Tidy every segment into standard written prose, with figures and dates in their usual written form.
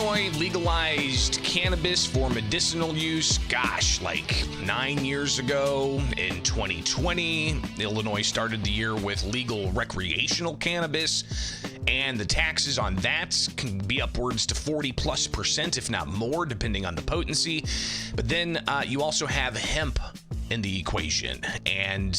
Illinois legalized cannabis for medicinal use, like 9 years ago. In 2020, Illinois started the year with legal recreational cannabis, and the taxes on that can be upwards to 40+%, if not more, depending on the potency. But then you also have hemp in the equation, and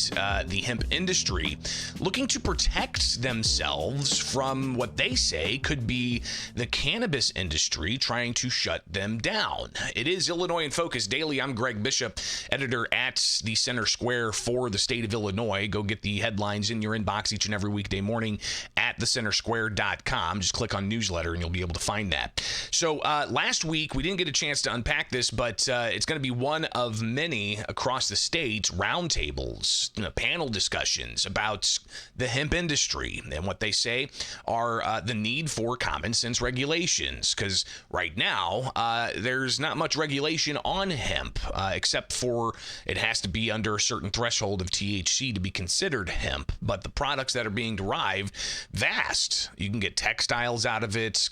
the hemp industry looking to protect themselves from what they say could be the cannabis industry trying to shut them down. It is Illinois in Focus Daily. I'm Greg Bishop, editor at the Center Square for the state of Illinois. Go get the headlines in your inbox each and every weekday morning at thecentersquare.com. Just click on newsletter and you'll be able to find that. So last week we didn't get a chance to unpack this, but it's going to be one of many across the states, roundtables, panel discussions about the hemp industry and what they say are the need for common sense regulations. Because right now, there's not much regulation on hemp, except for it has to be under a certain threshold of THC to be considered hemp. But the products that are being derived, vast. You can get textiles out of it,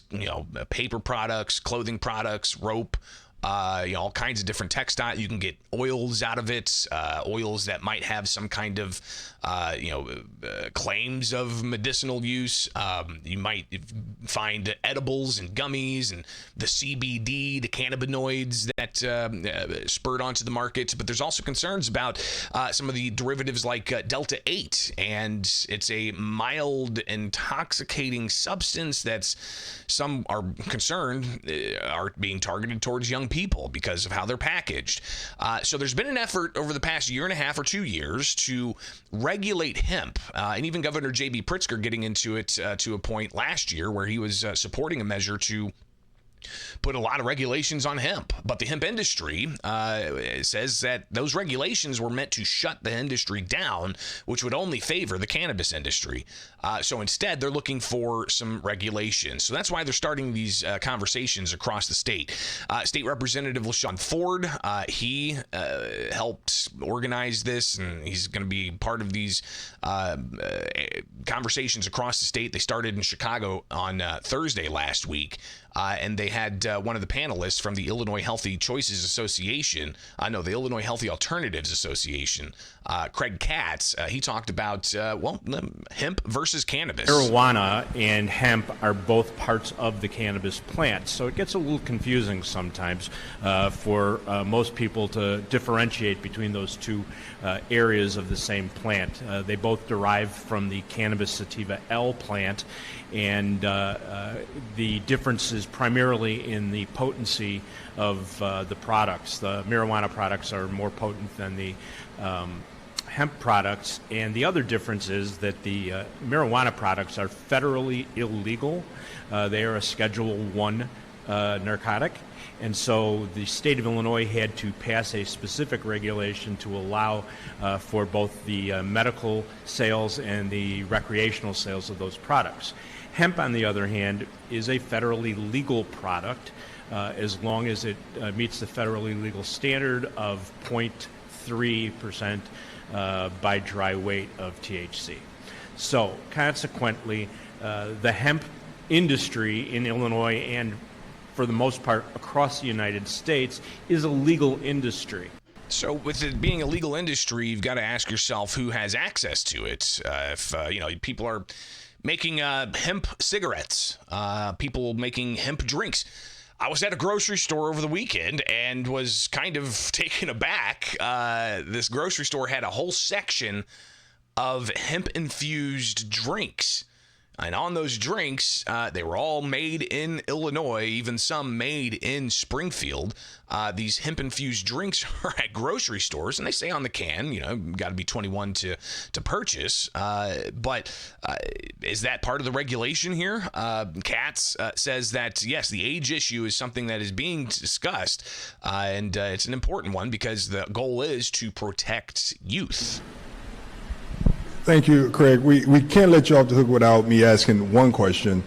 paper products, clothing products, rope, all kinds of different textiles. You can get oils out of it, oils that might have some kind of, claims of medicinal use. You might find edibles and gummies and the CBD, the cannabinoids that spurred onto the market. But there's also concerns about some of the derivatives like Delta 8, and it's a mild intoxicating substance that's, some are concerned, are being targeted towards young people because of how they're packaged. So there's been an effort over the past year and a half or 2 years to regulate hemp, and even Governor J.B. Pritzker getting into it to a point last year where he was supporting a measure to put a lot of regulations on hemp. But the hemp industry says that those regulations were meant to shut the industry down, which would only favor the cannabis industry. So instead, they're looking for some regulations. So that's why they're starting these conversations across the state. State Representative LaShawn Ford, he helped organize this, and he's going to be part of these conversations across the state. They started in Chicago on Thursday last week. And they had one of the panelists from the Illinois Healthy Choices Association, the Illinois Healthy Alternatives Association, Craig Katz. He talked about, hemp versus cannabis. Marijuana and hemp are both parts of the cannabis plant, so it gets a little confusing sometimes for most people to differentiate between those two areas of the same plant. They both derive from the cannabis sativa L plant, and the difference is primarily in the potency of the products. The marijuana products are more potent than the hemp products, and the other difference is that the marijuana products are federally illegal. They are a Schedule I narcotic, and so the state of Illinois had to pass a specific regulation to allow for both the medical sales and the recreational sales of those products. Hemp, on the other hand, is a federally legal product as long as it meets the federally legal standard of 0.3% by dry weight of THC. So consequently, the hemp industry in Illinois and for the most part across the United States is a legal industry. So with it being a legal industry, you've got to ask yourself who has access to it. If people are making hemp cigarettes, people making hemp drinks. I was at a grocery store over the weekend and was kind of taken aback. This grocery store had a whole section of hemp-infused drinks. And on those drinks, they were all made in Illinois, even some made in Springfield. These hemp-infused drinks are at grocery stores, and they say on the can, got to be 21 to purchase. But is that part of the regulation here? Katz says that, yes, the age issue is something that is being discussed, and it's an important one because the goal is to protect youth. Thank you, Craig. We can't let you off the hook without me asking one question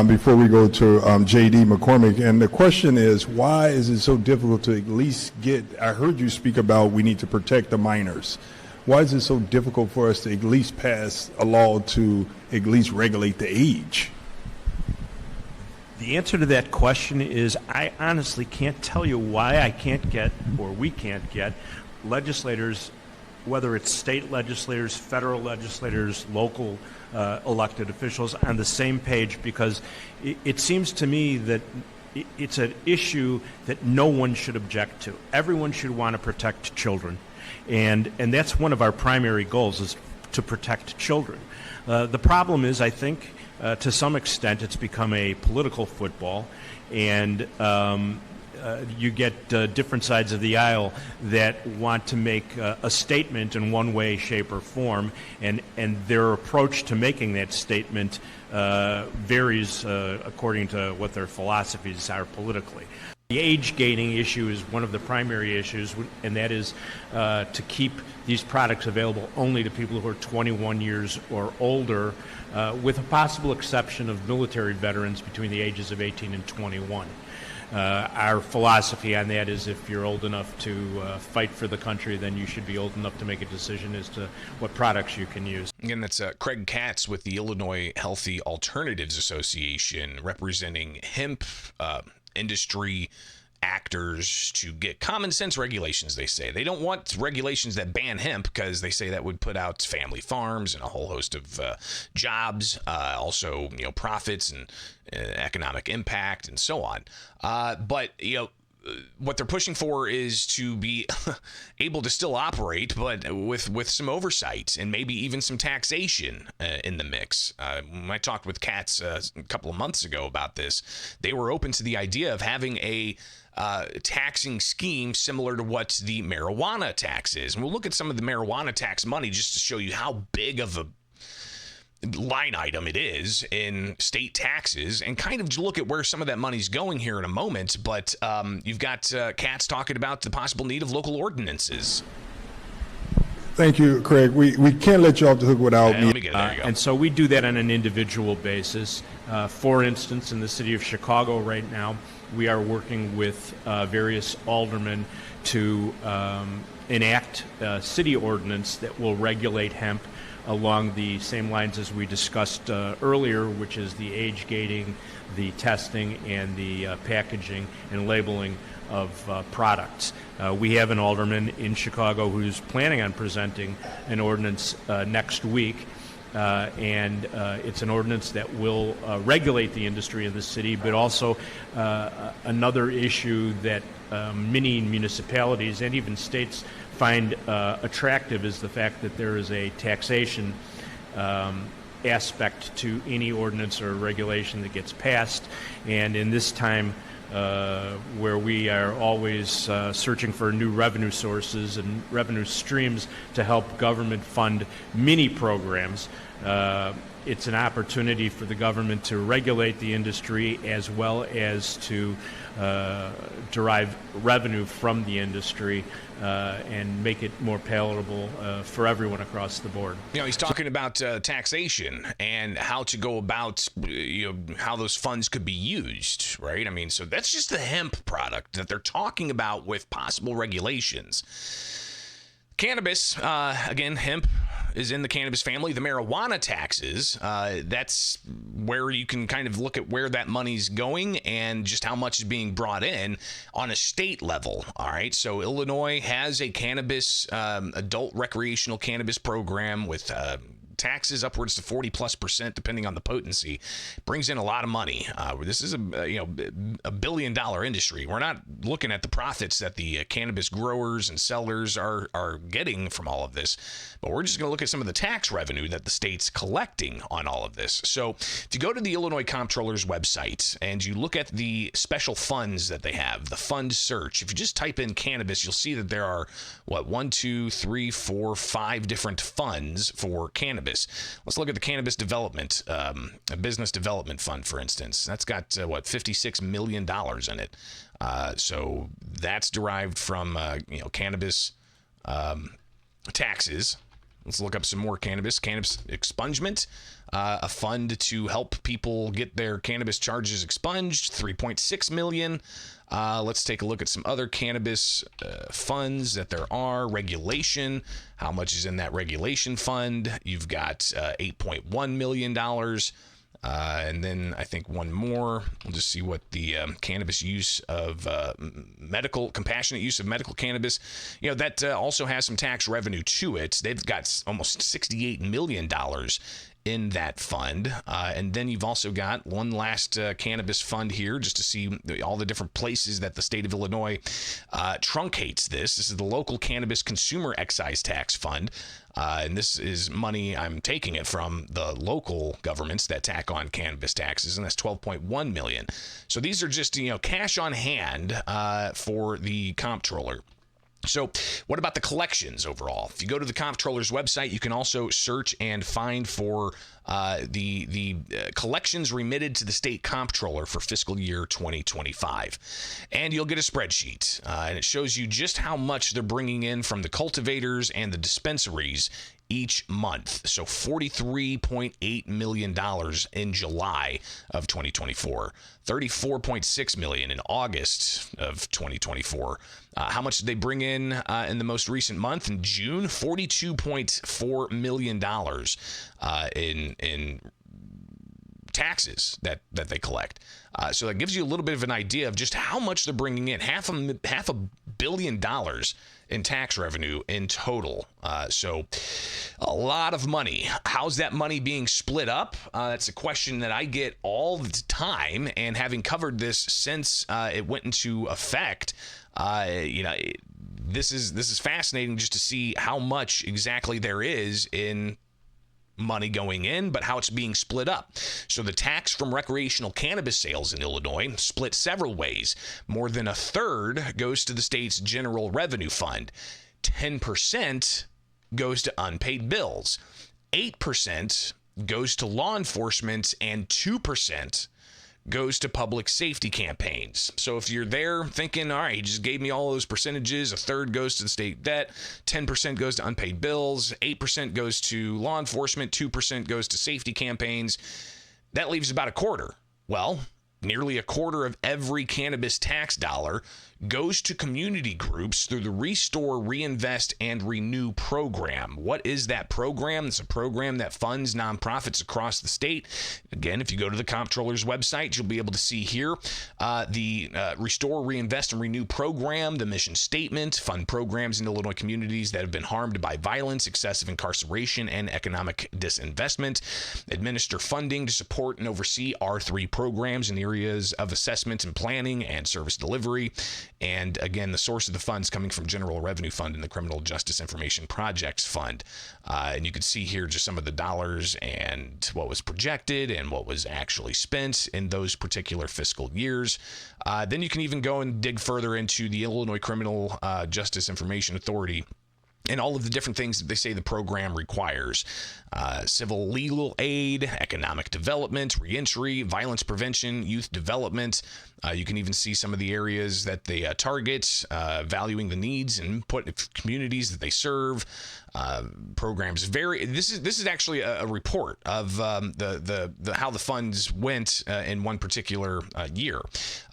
before we go to J.D. McCormick. And the question is, why is it so difficult to at least I heard you speak about we need to protect the minors. Why is it so difficult for us to at least pass a law to at least regulate the age? The answer to that question is I honestly can't tell you why I can't get, or we can't get, legislators, whether it's state legislators, federal legislators, local elected officials, on the same page, because it seems to me that it's an issue that no one should object to. Everyone should want to protect children, and that's one of our primary goals, is to protect children. The problem is, I think, to some extent, it's become a political football, and you get different sides of the aisle that want to make a statement in one way, shape, or form, and their approach to making that statement varies according to what their philosophies are politically. The age gating issue is one of the primary issues, and that is to keep these products available only to people who are 21 years or older, with a possible exception of military veterans between the ages of 18 and 21. Our philosophy on that is if you're old enough to fight for the country, then you should be old enough to make a decision as to what products you can use. Again, that's Craig Katz with the Illinois Healthy Alternatives Association, representing hemp industry actors to get common sense regulations. They say they don't want regulations that ban hemp, because they say that would put out family farms and a whole host of jobs, also profits and economic impact and so on. But what they're pushing for is to be able to still operate, but with some oversight and maybe even some taxation in the mix. When I talked with Katz a couple of months ago about this, they were open to the idea of having a taxing scheme similar to what the marijuana tax is. And we'll look at some of the marijuana tax money just to show you how big of a line item it is in state taxes, and kind of look at where some of that money's going here in a moment. But you've got Katz talking about the possible need of local ordinances. Thank you, Craig. We can't let you off the hook without me. Let me get it. There you go. And so we do that on an individual basis. For instance, in the city of Chicago right now, we are working with various aldermen to enact a city ordinance that will regulate hemp along the same lines as we discussed earlier, which is the age gating, the testing, and the packaging and labeling of products. We have an alderman in Chicago who's planning on presenting an ordinance next week, and it's an ordinance that will regulate the industry in the city, but also another issue that many municipalities and even states find attractive is the fact that there is a taxation aspect to any ordinance or regulation that gets passed. And in this time where we are always searching for new revenue sources and revenue streams to help government fund many programs, it's an opportunity for the government to regulate the industry as well as to derive revenue from the industry and make it more palatable for everyone across the board. He's talking about taxation and how to go about, how those funds could be used, right? I mean, so that's just the hemp product that they're talking about with possible regulations. Cannabis, again, hemp is in the cannabis family. The marijuana taxes, that's where you can kind of look at where that money's going and just how much is being brought in on a state level. All right, so Illinois has a cannabis, adult recreational cannabis program with taxes upwards to 40+% depending on the potency. Brings in a lot of money. This is a $1 billion industry. We're not looking at the profits that the cannabis growers and sellers are getting from all of this, but we're just going to look at some of the tax revenue that the state's collecting on all of this. So if you go to the Illinois Comptroller's website and you look at the special funds that they have, the fund search, if you just type in cannabis, you'll see that there are 5 different funds for cannabis. Let's look at the cannabis development, business development fund, for instance. That's got $56 million in it. So that's derived from cannabis taxes. Let's look up some more cannabis expungement, a fund to help people get their cannabis charges expunged, $3.6 million. Let's take a look at some other cannabis funds that there are. Regulation, how much is in that regulation fund? You've got $8.1 million. And then I think one more. We'll just see what the cannabis use of compassionate use of medical cannabis. That also has some tax revenue to it. They've got almost $68 million in that fund. And then you've also got one last cannabis fund here just to see all the different places that the state of Illinois truncates this. This is the local cannabis consumer excise tax fund. And this is money, I'm taking it from the local governments that tack on cannabis taxes, and that's $12.1 million. So these are just, cash on hand for the comptroller. So what about the collections overall? If you go to the comptroller's website, you can also search and find for the collections remitted to the state comptroller for fiscal year 2025. And you'll get a spreadsheet, and it shows you just how much they're bringing in from the cultivators and the dispensaries each month. So $43.8 million in July of 2024, $34.6 million in August of 2024. How much did they bring in the most recent month? In June, $42.4 million in taxes that they collect. So that gives you a little bit of an idea of just how much they're bringing in. Half a billion dollars in tax revenue in total. So a lot of money. How's that money being split up? That's a question that I get all the time. And having covered this since it went into effect, this is fascinating just to see how much exactly there is in money going in, but how it's being split up. So the tax from recreational cannabis sales in Illinois split several ways. More than a third goes to the state's general revenue fund. 10% goes to unpaid bills. 8% goes to law enforcement, and 2% goes to public safety campaigns. So if you're there thinking, all right, he just gave me all those percentages, a third goes to the state debt, 10% goes to unpaid bills, 8% goes to law enforcement, 2% goes to safety campaigns, that leaves about a quarter. Well, nearly a quarter of every cannabis tax dollar goes to community groups through the Restore, Reinvest, and Renew program. What is that program? It's a program that funds nonprofits across the state. Again, if you go to the comptroller's website, you'll be able to see here the Restore, Reinvest, and Renew program, the mission statement, fund programs in Illinois communities that have been harmed by violence, excessive incarceration, and economic disinvestment, administer funding to support and oversee R3 programs in areas of assessment and planning and service delivery. And again, the source of the funds coming from General Revenue Fund and the Criminal Justice Information Projects Fund. And you can see here just some of the dollars and what was projected and what was actually spent in those particular fiscal years. Then you can even go and dig further into the Illinois Criminal Justice Information Authority and all of the different things that they say the program requires. Civil legal aid, economic development, reentry, violence prevention, youth development. You can even see some of the areas that they target, valuing the needs and input of communities that they serve. Programs vary. This is actually a report of the how the funds went in one particular year,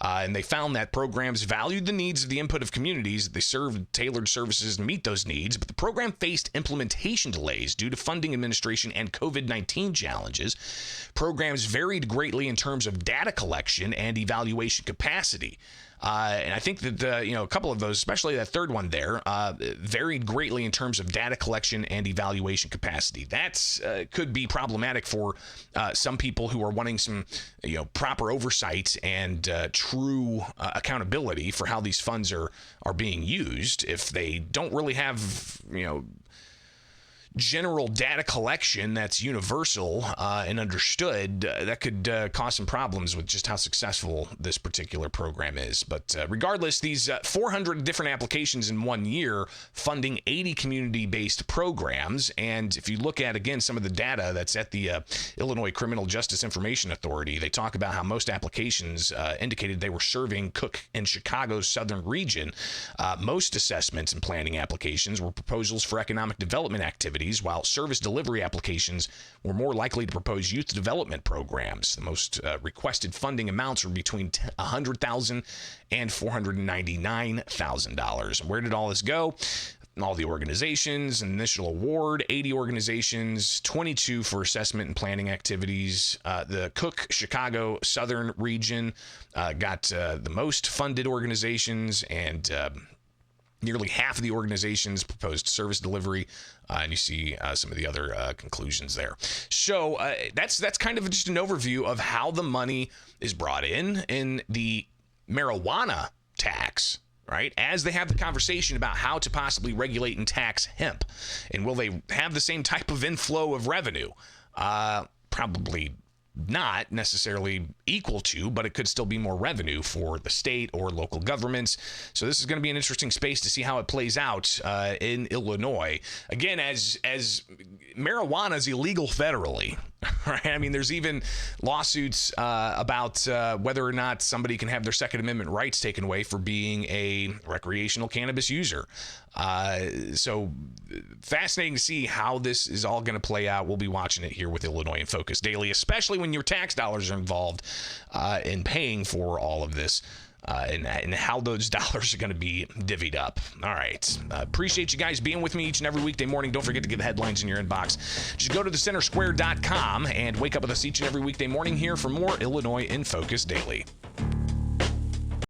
and they found that programs valued the needs of the input of communities that they served tailored services to meet those needs, but the program faced implementation delays due to funding administration and COVID-19 challenges. Programs varied greatly in terms of data collection and evaluation capacity. And I think that a couple of those, especially that third one there, varied greatly in terms of data collection and evaluation capacity. That's could be problematic for some people who are wanting some proper oversight and true accountability for how these funds are being used. If they don't really have general data collection that's universal and understood, that could cause some problems with just how successful this particular program is. But regardless, these 400 different applications in 1 year funding 80 community-based programs. And if you look at, again, some of the data that's at the Illinois Criminal Justice Information Authority, they talk about how most applications indicated they were serving Cook and Chicago's southern region. Most assessments and planning applications were proposals for economic development activities, while service delivery applications were more likely to propose youth development programs. The most requested funding amounts were between $100,000 and $499,000. And where did all this go? all the organizations. Initial award, 80 organizations, 22 for assessment and planning activities. The Cook, Chicago, Southern region got the most funded organizations, and nearly half of the organizations proposed service delivery, and you see some of the other conclusions there. So that's kind of just an overview of how the money is brought in the marijuana tax, right? As they have the conversation about how to possibly regulate and tax hemp, and will they have the same type of inflow of revenue? Probably not necessarily equal to, but it could still be more revenue for the state or local governments. So this is going to be an interesting space to see how it plays out in Illinois. Again, as marijuana is illegal federally, right? I mean, there's even lawsuits about whether or not somebody can have their Second Amendment rights taken away for being a recreational cannabis user. So fascinating to see how this is all going to play out. We'll be watching it here with Illinois in Focus Daily, especially when your tax dollars are involved in paying for all of this. And how those dollars are going to be divvied up. All right. Appreciate you guys being with me each and every weekday morning. Don't forget to get the headlines in your inbox. Just go to thecentersquare.com and wake up with us each and every weekday morning here for more Illinois in Focus Daily.